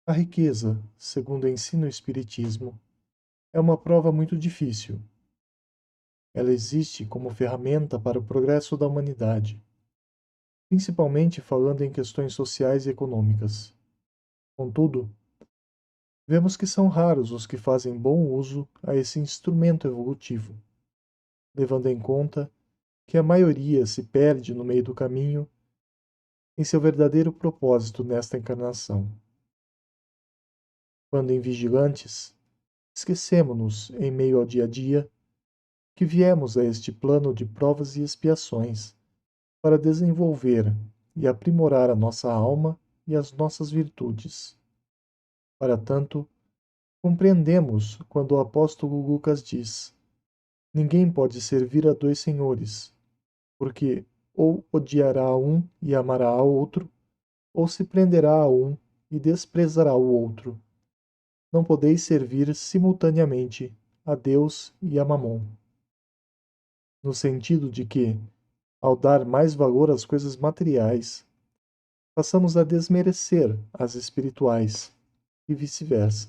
A riqueza, segundo o ensino o Espiritismo, é uma prova muito difícil. Ela existe como ferramenta para o progresso da humanidade, principalmente falando em questões sociais e econômicas. Contudo, vemos que são raros os que fazem bom uso a esse instrumento evolutivo, levando em conta que a maioria se perde no meio do caminho em seu verdadeiro propósito nesta encarnação. Quando invigilantes, esquecemo-nos, em meio ao dia a dia, que viemos a este plano de provas e expiações para desenvolver e aprimorar a nossa alma e as nossas virtudes. Para tanto, compreendemos quando o apóstolo Lucas diz: ninguém pode servir a dois senhores, porque ou odiará a um e amará ao outro, ou se prenderá a um e desprezará o outro. Não podeis servir simultaneamente a Deus e a Mamon. No sentido de que, ao dar mais valor às coisas materiais, passamos a desmerecer as espirituais, e vice-versa.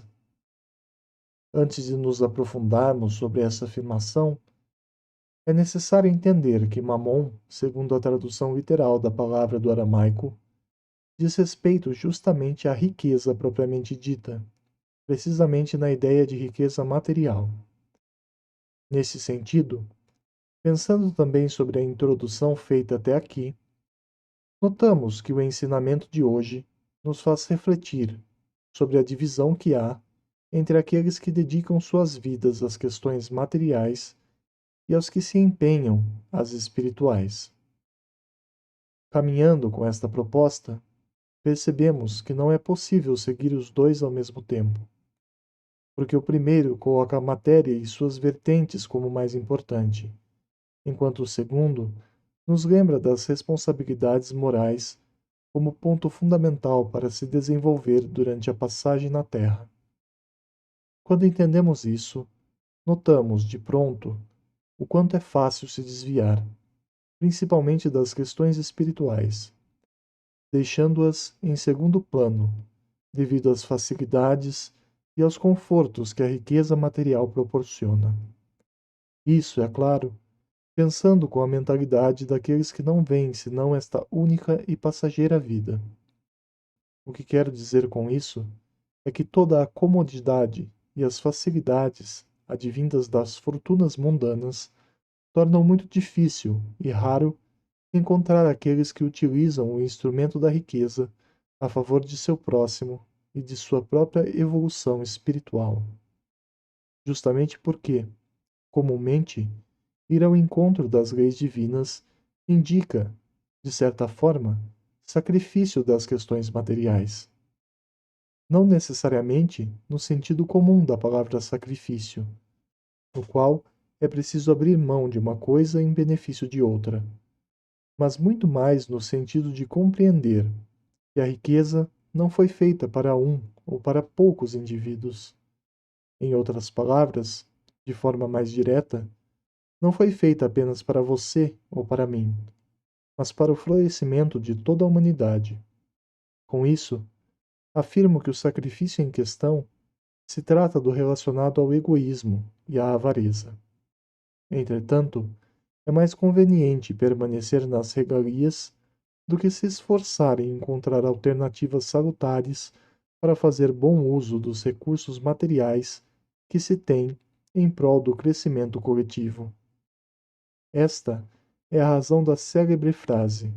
Antes de nos aprofundarmos sobre essa afirmação, é necessário entender que Mamon, segundo a tradução literal da palavra do aramaico, diz respeito justamente à riqueza propriamente dita, precisamente na ideia de riqueza material. Nesse sentido, pensando também sobre a introdução feita até aqui, notamos que o ensinamento de hoje nos faz refletir sobre a divisão que há entre aqueles que dedicam suas vidas às questões materiais e aos que se empenham às espirituais. Caminhando com esta proposta, percebemos que não é possível seguir os dois ao mesmo tempo, porque o primeiro coloca a matéria e suas vertentes como mais importante, enquanto o segundo nos lembra das responsabilidades morais como ponto fundamental para se desenvolver durante a passagem na Terra. Quando entendemos isso, notamos, de pronto, o quanto é fácil se desviar, principalmente das questões espirituais, deixando-as em segundo plano, devido às facilidades e aos confortos que a riqueza material proporciona. Isso, é claro, pensando com a mentalidade daqueles que não veem senão esta única e passageira vida. O que quero dizer com isso é que toda a comodidade e as facilidades advindas das fortunas mundanas tornam muito difícil e raro encontrar aqueles que utilizam o instrumento da riqueza a favor de seu próximo e de sua própria evolução espiritual. Justamente porque, comumente, ir ao encontro das leis divinas indica, de certa forma, sacrifício das questões materiais. Não necessariamente no sentido comum da palavra sacrifício, no qual é preciso abrir mão de uma coisa em benefício de outra, mas muito mais no sentido de compreender que a riqueza não foi feita para um ou para poucos indivíduos. Em outras palavras, de forma mais direta, não foi feita apenas para você ou para mim, mas para o florescimento de toda a humanidade. Com isso, afirmo que o sacrifício em questão se trata do relacionado ao egoísmo e à avareza. Entretanto, é mais conveniente permanecer nas regalias do que se esforçar em encontrar alternativas salutares para fazer bom uso dos recursos materiais que se tem em prol do crescimento coletivo. Esta é a razão da célebre frase: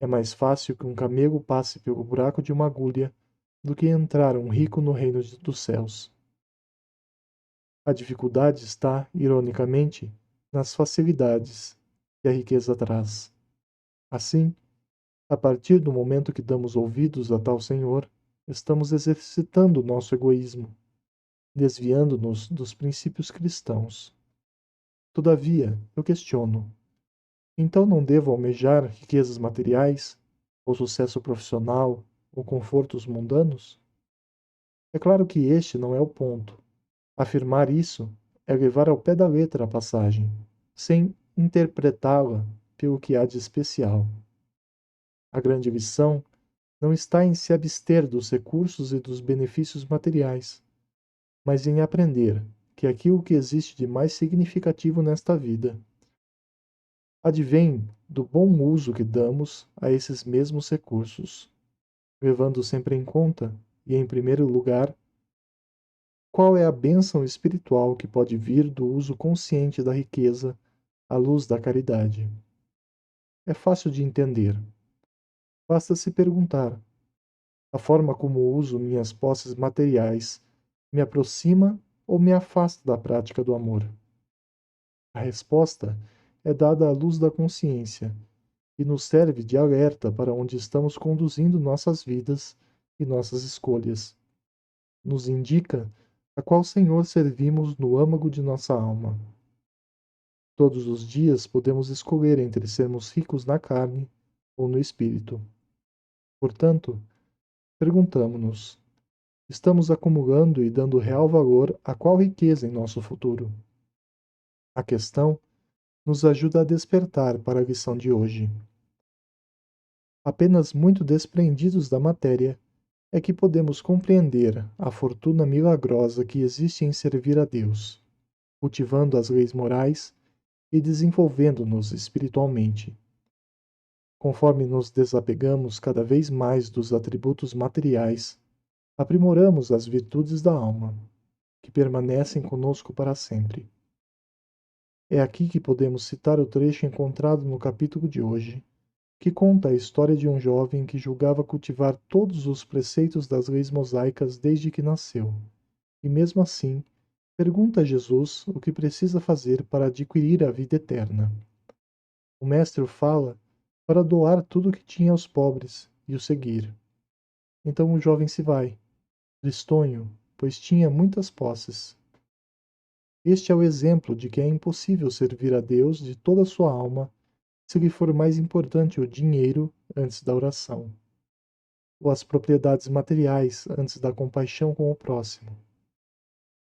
é mais fácil que um camelo passe pelo buraco de uma agulha do que entrar um rico no reino dos céus. A dificuldade está, ironicamente, nas facilidades que a riqueza traz. Assim, a partir do momento que damos ouvidos a tal senhor, estamos exercitando nosso egoísmo, desviando-nos dos princípios cristãos. Todavia, eu questiono: então não devo almejar riquezas materiais, ou sucesso profissional, ou confortos mundanos? É claro que este não é o ponto. Afirmar isso é levar ao pé da letra a passagem, sem interpretá-la pelo que há de especial. A grande lição não está em se abster dos recursos e dos benefícios materiais, mas em aprender que aquilo que existe de mais significativo nesta vida advém do bom uso que damos a esses mesmos recursos, levando sempre em conta, e em primeiro lugar, qual é a bênção espiritual que pode vir do uso consciente da riqueza à luz da caridade. É fácil de entender. Basta se perguntar: a forma como uso minhas posses materiais me aproxima ou me afasta da prática do amor? A resposta é dada à luz da consciência e nos serve de alerta para onde estamos conduzindo nossas vidas e nossas escolhas. Nos indica a qual Senhor servimos no âmago de nossa alma. Todos os dias podemos escolher entre sermos ricos na carne ou no espírito. Portanto, perguntamos-nos: estamos acumulando e dando real valor a qual riqueza em nosso futuro? A questão nos ajuda a despertar para a lição de hoje. Apenas muito desprendidos da matéria é que podemos compreender a fortuna milagrosa que existe em servir a Deus, cultivando as leis morais e desenvolvendo-nos espiritualmente. Conforme nos desapegamos cada vez mais dos atributos materiais, aprimoramos as virtudes da alma, que permanecem conosco para sempre. É aqui que podemos citar o trecho encontrado no capítulo de hoje, que conta a história de um jovem que julgava cultivar todos os preceitos das leis mosaicas desde que nasceu, e mesmo assim, pergunta a Jesus o que precisa fazer para adquirir a vida eterna. O mestre o fala para doar tudo o que tinha aos pobres e o seguir. Então o jovem se vai, tristonho, pois tinha muitas posses. Este é o exemplo de que é impossível servir a Deus de toda a sua alma se lhe for mais importante o dinheiro antes da oração, ou as propriedades materiais antes da compaixão com o próximo.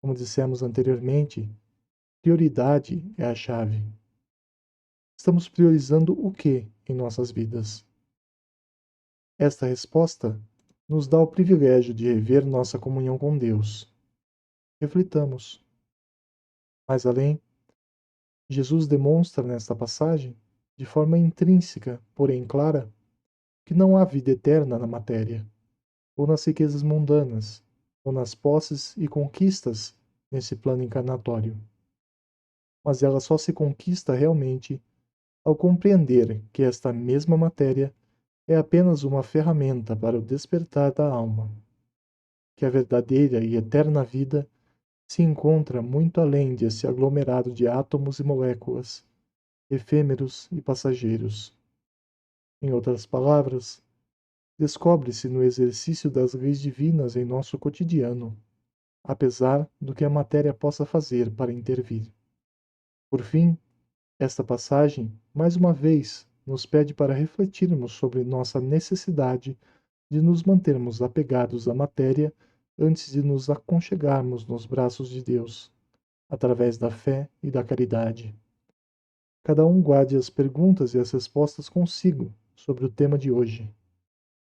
Como dissemos anteriormente, prioridade é a chave. Estamos priorizando o que em nossas vidas? Esta resposta nos dá o privilégio de rever nossa comunhão com Deus. Reflitamos. Mais além, Jesus demonstra nesta passagem, de forma intrínseca, porém clara, que não há vida eterna na matéria, ou nas riquezas mundanas, ou nas posses e conquistas nesse plano encarnatório. Mas ela só se conquista realmente ao compreender que esta mesma matéria é apenas uma ferramenta para o despertar da alma, que a verdadeira e eterna vida se encontra muito além desse aglomerado de átomos e moléculas, efêmeros e passageiros. Em outras palavras, descobre-se no exercício das leis divinas em nosso cotidiano, apesar do que a matéria possa fazer para intervir. Por fim, esta passagem, mais uma vez, nos pede para refletirmos sobre nossa necessidade de nos mantermos apegados à matéria antes de nos aconchegarmos nos braços de Deus, através da fé e da caridade. Cada um guarde as perguntas e as respostas consigo sobre o tema de hoje.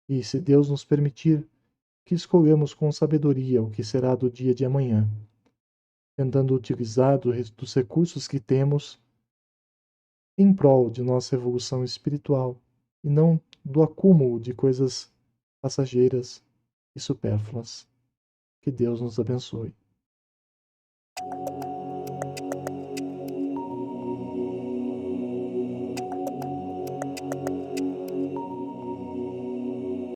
E, se Deus nos permitir, que escolhamos com sabedoria o que será do dia de amanhã, tentando utilizar dos recursos que temos em prol de nossa evolução espiritual e não do acúmulo de coisas passageiras e supérfluas. Que Deus nos abençoe.